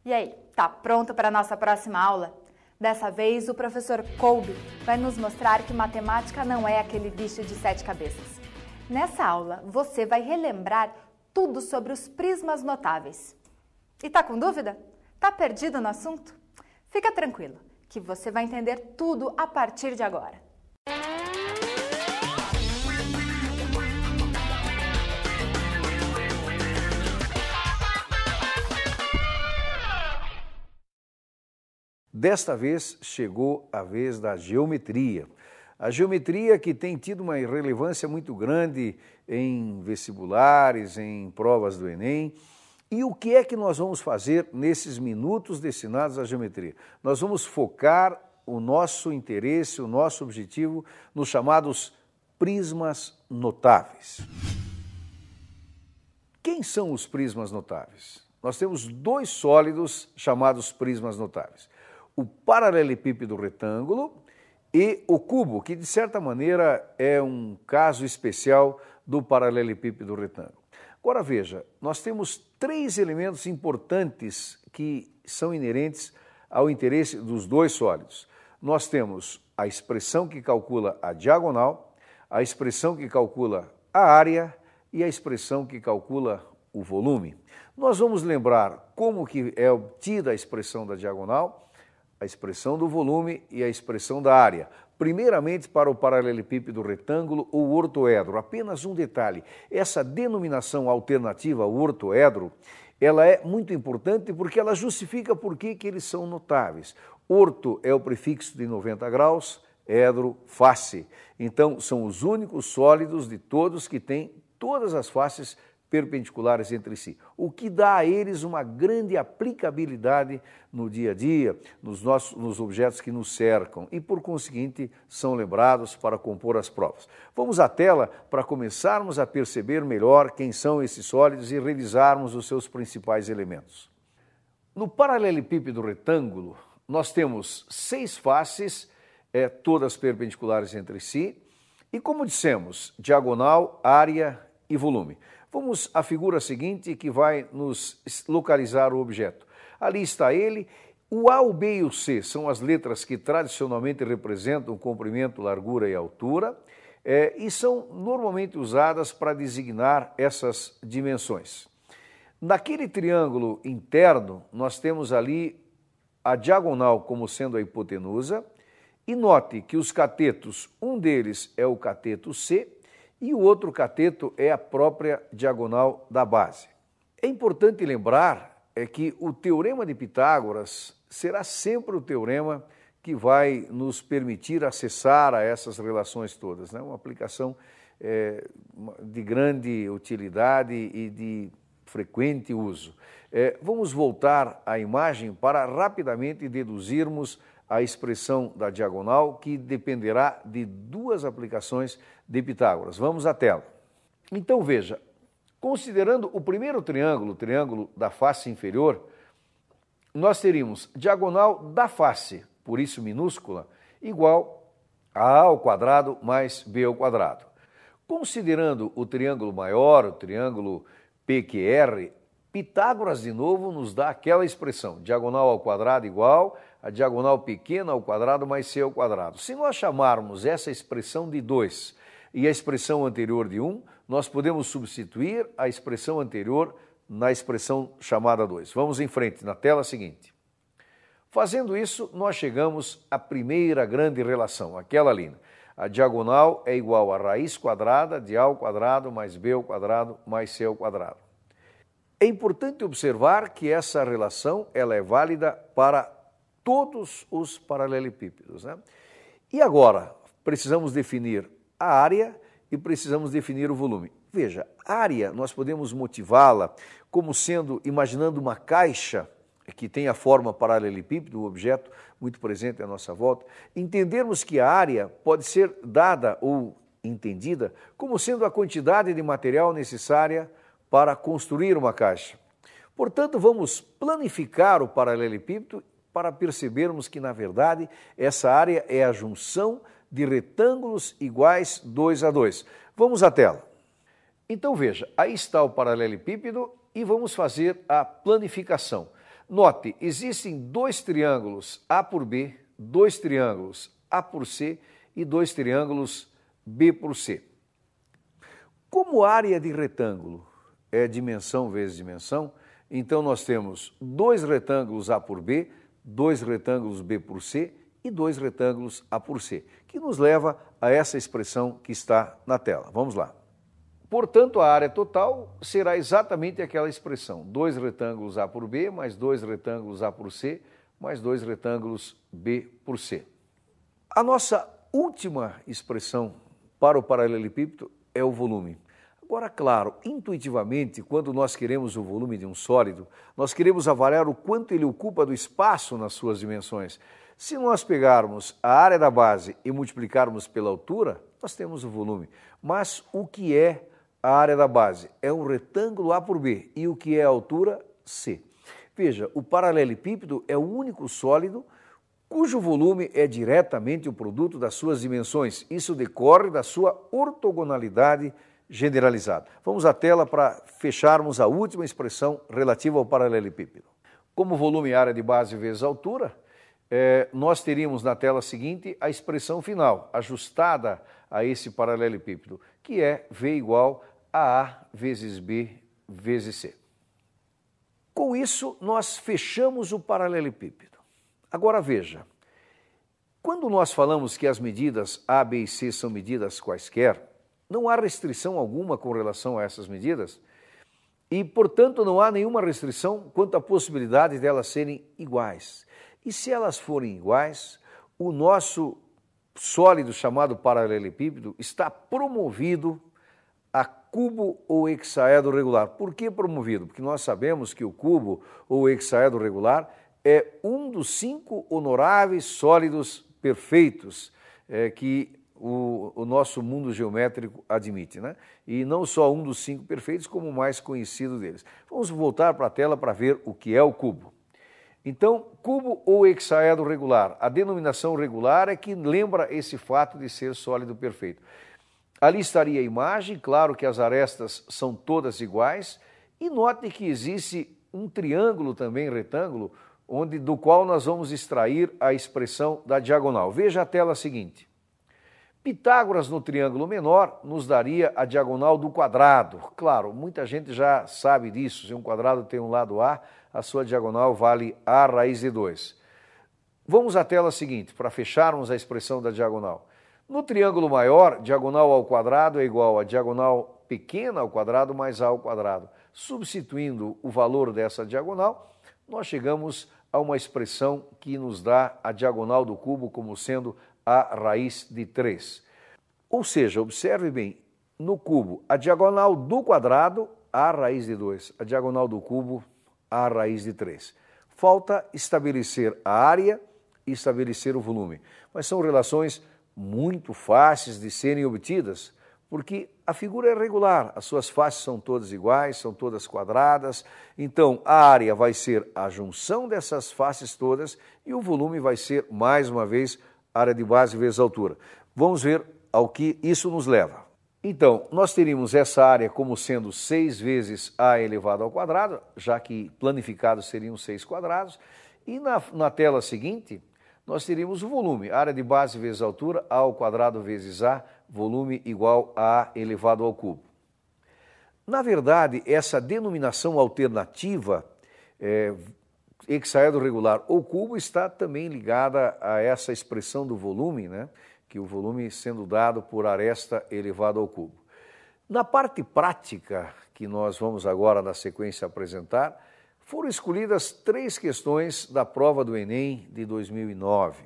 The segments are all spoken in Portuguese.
E aí, tá pronto para a nossa próxima aula? Dessa vez, o professor Kolbe vai nos mostrar que matemática não é aquele bicho de 7 cabeças. Nessa aula, você vai relembrar tudo sobre os prismas notáveis. E tá com dúvida? Tá perdido no assunto? Fica tranquilo, que você vai entender tudo a partir de agora. Desta vez chegou a vez da geometria. A geometria que tem tido uma relevância muito grande em vestibulares, em provas do Enem. E o que é que nós vamos fazer nesses minutos destinados à geometria? Nós vamos focar o nosso interesse, o nosso objetivo nos chamados prismas notáveis. Quem são os prismas notáveis? Nós temos dois sólidos chamados prismas notáveis. O paralelepípedo retângulo e o cubo, que de certa maneira é um caso especial do paralelepípedo retângulo. Agora veja, nós temos três elementos importantes que são inerentes ao interesse dos dois sólidos. Nós temos a expressão que calcula a diagonal, a expressão que calcula a área e a expressão que calcula o volume. Nós vamos lembrar como que é obtida a expressão da diagonal, a expressão do volume e a expressão da área. Primeiramente, para o paralelepípedo retângulo ou ortoedro. Apenas um detalhe, essa denominação alternativa, ortoedro, ela é muito importante porque ela justifica por que eles são notáveis. Orto é o prefixo de 90 graus, edro, face. Então, são os únicos sólidos de todos que têm todas as faces perpendiculares entre si, o que dá a eles uma grande aplicabilidade no dia a dia, nos objetos que nos cercam e, por conseguinte, são lembrados para compor as provas. Vamos à tela para começarmos a perceber melhor quem são esses sólidos e revisarmos os seus principais elementos. No paralelepípedo retângulo, nós temos 6 faces, todas perpendiculares entre si, e como dissemos, diagonal, área e volume. Vamos à figura seguinte que vai nos localizar o objeto. Ali está ele. O A, o B e o C são as letras que tradicionalmente representam comprimento, largura e altura e são normalmente usadas para designar essas dimensões. Naquele triângulo interno, nós temos ali a diagonal como sendo a hipotenusa e note que os catetos, um deles é o cateto C, e o outro cateto é a própria diagonal da base. É importante lembrar que o teorema de Pitágoras será sempre o teorema que vai nos permitir acessar a essas relações todas, né? Uma aplicação de grande utilidade e de frequente uso. Vamos voltar à imagem para rapidamente deduzirmos a expressão da diagonal, que dependerá de duas aplicações de Pitágoras. Vamos à tela. Então veja, considerando o primeiro triângulo, o triângulo da face inferior, nós teríamos diagonal da face, por isso minúscula, igual a ao quadrado mais b ao quadrado. Considerando o triângulo maior, o triângulo PQR, Pitágoras, de novo, nos dá aquela expressão, diagonal ao quadrado igual a diagonal pequena ao quadrado mais c ao quadrado. Se nós chamarmos essa expressão de 2 e a expressão anterior de 1, nós podemos substituir a expressão anterior na expressão chamada 2. Vamos em frente, na tela seguinte. Fazendo isso, nós chegamos à primeira grande relação, aquela ali. A diagonal é igual a raiz quadrada de a ao quadrado mais b ao quadrado mais c ao quadrado. É importante observar que essa relação ela é válida para todos os paralelepípedos, né? E agora, precisamos definir a área e precisamos definir o volume. Veja, área nós podemos motivá-la como sendo, imaginando uma caixa que tem a forma paralelepípedo, um objeto muito presente à nossa volta, entendermos que a área pode ser dada ou entendida como sendo a quantidade de material necessária para construir uma caixa. Portanto, vamos planificar o paralelepípedo para percebermos que, na verdade, essa área é a junção de retângulos iguais 2 a 2. Vamos à tela. Então, veja, aí está o paralelepípedo e vamos fazer a planificação. Note, existem dois triângulos A por B, dois triângulos A por C e dois triângulos B por C. Como área de retângulo é dimensão vezes dimensão, então nós temos dois retângulos A por B, dois retângulos B por C e dois retângulos A por C, que nos leva a essa expressão que está na tela. Vamos lá. Portanto, a área total será exatamente aquela expressão, dois retângulos A por B, mais dois retângulos A por C, mais dois retângulos B por C. A nossa última expressão para o paralelepípedo é o volume. Agora, claro, intuitivamente, quando nós queremos o volume de um sólido, nós queremos avaliar o quanto ele ocupa do espaço nas suas dimensões. Se nós pegarmos a área da base e multiplicarmos pela altura, nós temos o volume. Mas o que é a área da base? É um retângulo A por B. E o que é a altura? C. Veja, o paralelepípedo é o único sólido cujo volume é diretamente o produto das suas dimensões. Isso decorre da sua ortogonalidade generalizada. Vamos à tela para fecharmos a última expressão relativa ao paralelepípedo. Como volume é área de base vezes altura, nós teríamos na tela seguinte a expressão final, ajustada a esse paralelepípedo, que é V igual a A vezes B vezes C. Com isso, nós fechamos o paralelepípedo. Agora veja, quando nós falamos que as medidas A, B e C são medidas quaisquer, não há restrição alguma com relação a essas medidas e, portanto, não há nenhuma restrição quanto à possibilidade delas serem iguais. E se elas forem iguais, o nosso sólido chamado paralelepípedo está promovido a cubo ou hexaedro regular. Por que promovido? Porque nós sabemos que o cubo ou hexaedro regular é um dos 5 honoráveis sólidos perfeitos que o nosso mundo geométrico admite, né? E não só um dos 5 perfeitos, como o mais conhecido deles. Vamos voltar para a tela para ver o que é o cubo. Então, cubo ou hexaedro regular, a denominação regular é que lembra esse fato de ser sólido perfeito. Ali estaria a imagem, claro que as arestas são todas iguais, e note que existe um triângulo também, retângulo, do qual nós vamos extrair a expressão da diagonal. Veja a tela seguinte. Pitágoras no triângulo menor nos daria a diagonal do quadrado. Claro, muita gente já sabe disso, se um quadrado tem um lado A, a sua diagonal vale A raiz de 2. Vamos à tela seguinte, para fecharmos a expressão da diagonal. No triângulo maior, diagonal ao quadrado é igual a diagonal pequena ao quadrado mais A ao quadrado. Substituindo o valor dessa diagonal, nós chegamos a uma expressão que nos dá a diagonal do cubo como sendo A raiz de 3. Ou seja, observe bem, no cubo, a diagonal do quadrado, A raiz de 2. A diagonal do cubo, A raiz de 3. Falta estabelecer a área e estabelecer o volume. Mas são relações muito fáceis de serem obtidas, porque a figura é regular, as suas faces são todas iguais, são todas quadradas, então a área vai ser a junção dessas faces todas e o volume vai ser, mais uma vez, área de base vezes altura. Vamos ver ao que isso nos leva. Então, nós teríamos essa área como sendo 6 vezes A elevado ao quadrado, já que planificados seriam 6 quadrados, e na tela seguinte, nós teríamos o volume, área de base vezes altura, A ao quadrado vezes A, volume igual a A elevado ao cubo. Na verdade, essa denominação alternativa, hexaedro regular ou cubo, está também ligada a essa expressão do volume, né? Que o volume sendo dado por aresta elevado ao cubo. Na parte prática, que nós vamos agora na sequência apresentar, foram escolhidas 3 questões da prova do Enem de 2009.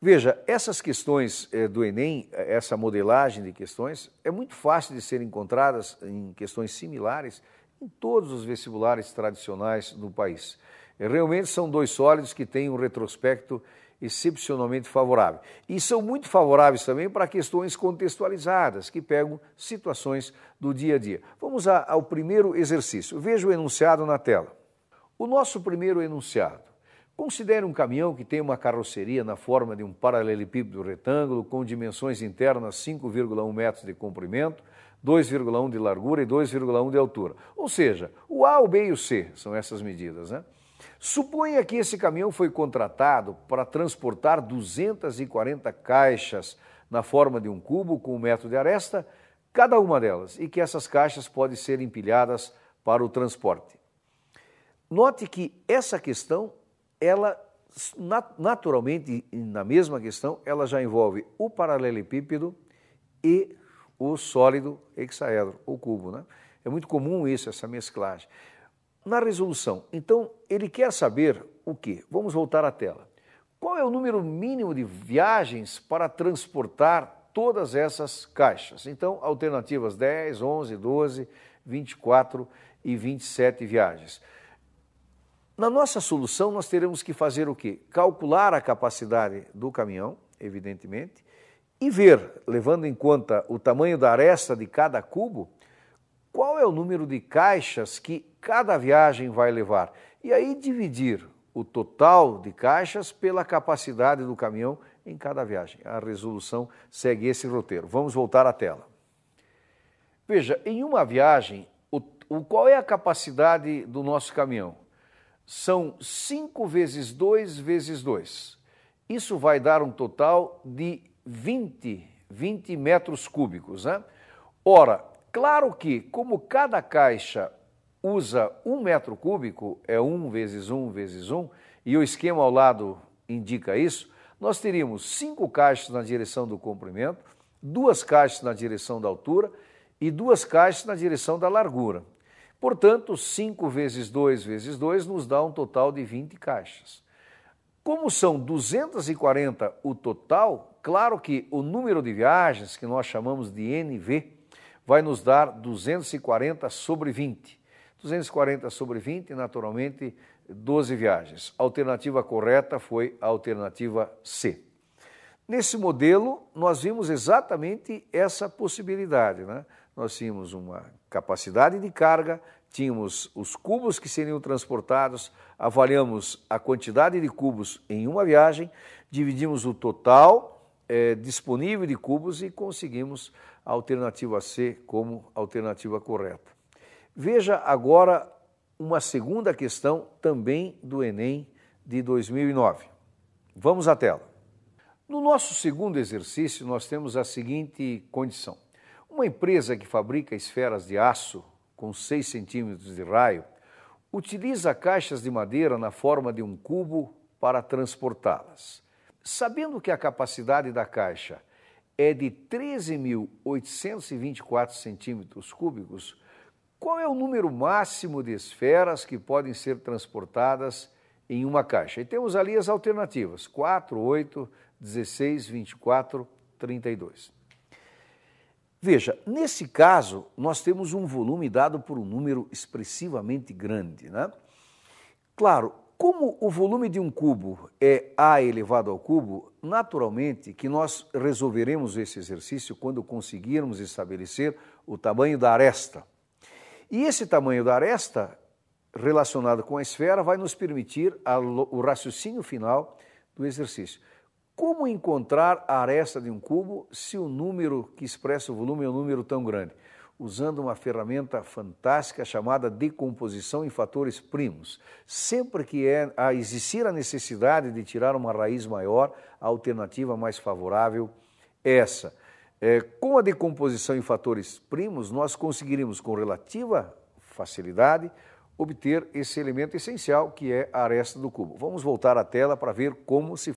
Veja, essas questões do Enem, essa modelagem de questões, é muito fácil de serem encontradas em questões similares em todos os vestibulares tradicionais do país. Realmente são 2 sólidos que têm um retrospecto excepcionalmente favorável. E são muito favoráveis também para questões contextualizadas, que pegam situações do dia a dia. Vamos ao primeiro exercício. Veja o enunciado na tela. O nosso primeiro enunciado. Considere um caminhão que tem uma carroceria na forma de um paralelepípedo retângulo com dimensões internas 5,1 metros de comprimento, 2,1 de largura e 2,1 de altura. Ou seja, o A, o B e o C são essas medidas, né? Suponha que esse caminhão foi contratado para transportar 240 caixas na forma de um cubo com 1 metro de aresta, cada uma delas, e que essas caixas podem ser empilhadas para o transporte. Note que essa questão, ela naturalmente, na mesma questão, ela já envolve o paralelepípedo e o sólido hexaedro, o cubo, né? É muito comum isso, essa mesclagem. Na resolução, então, ele quer saber o quê? Vamos voltar à tela. Qual é o número mínimo de viagens para transportar todas essas caixas? Então, alternativas 10, 11, 12, 24 e 27 viagens. Na nossa solução, nós teremos que fazer o quê? Calcular a capacidade do caminhão, evidentemente, e ver, levando em conta o tamanho da aresta de cada cubo, qual é o número de caixas que cada viagem vai levar. E aí dividir o total de caixas pela capacidade do caminhão em cada viagem. A resolução segue esse roteiro. Vamos voltar à tela. Veja, em uma viagem, qual é a capacidade do nosso caminhão? São 5 vezes 2 vezes 2. Isso vai dar um total de 20 metros cúbicos, né? Ora, claro que, como cada caixa usa 1 metro cúbico, é 1 vezes 1 vezes 1, e o esquema ao lado indica isso, nós teríamos 5 caixas na direção do comprimento, 2 caixas na direção da altura e 2 caixas na direção da largura. Portanto, 5 vezes 2 vezes 2 nos dá um total de 20 caixas. Como são 240 o total, claro que o número de viagens, que nós chamamos de NV, vai nos dar 240 sobre 20. 240 sobre 20, naturalmente, 12 viagens. A alternativa correta foi a alternativa C. Nesse modelo, nós vimos exatamente essa possibilidade, né? Nós tínhamos uma capacidade de carga, tínhamos os cubos que seriam transportados, avaliamos a quantidade de cubos em uma viagem, dividimos o total disponível de cubos e conseguimos a alternativa C como alternativa correta. Veja agora uma segunda questão também do Enem de 2009. Vamos à tela. No nosso segundo exercício, nós temos a seguinte condição. Uma empresa que fabrica esferas de aço com 6 centímetros de raio utiliza caixas de madeira na forma de um cubo para transportá-las. Sabendo que a capacidade da caixa é de 13.824 centímetros cúbicos, qual é o número máximo de esferas que podem ser transportadas em uma caixa? E temos ali as alternativas, 4, 8, 16, 24, 32. Veja, nesse caso, nós temos um volume dado por um número expressivamente grande, né? Claro, como o volume de um cubo é A elevado ao cubo, naturalmente que nós resolveremos esse exercício quando conseguirmos estabelecer o tamanho da aresta. E esse tamanho da aresta, relacionado com a esfera, vai nos permitir o raciocínio final do exercício. Como encontrar a aresta de um cubo se o número que expressa o volume é um número tão grande? Usando uma ferramenta fantástica chamada decomposição em fatores primos. Sempre que existir a necessidade de tirar uma raiz maior, a alternativa mais favorável é essa. Com a decomposição em fatores primos, nós conseguiríamos, com relativa facilidade, obter esse elemento essencial, que é a aresta do cubo. Vamos voltar à tela para ver como se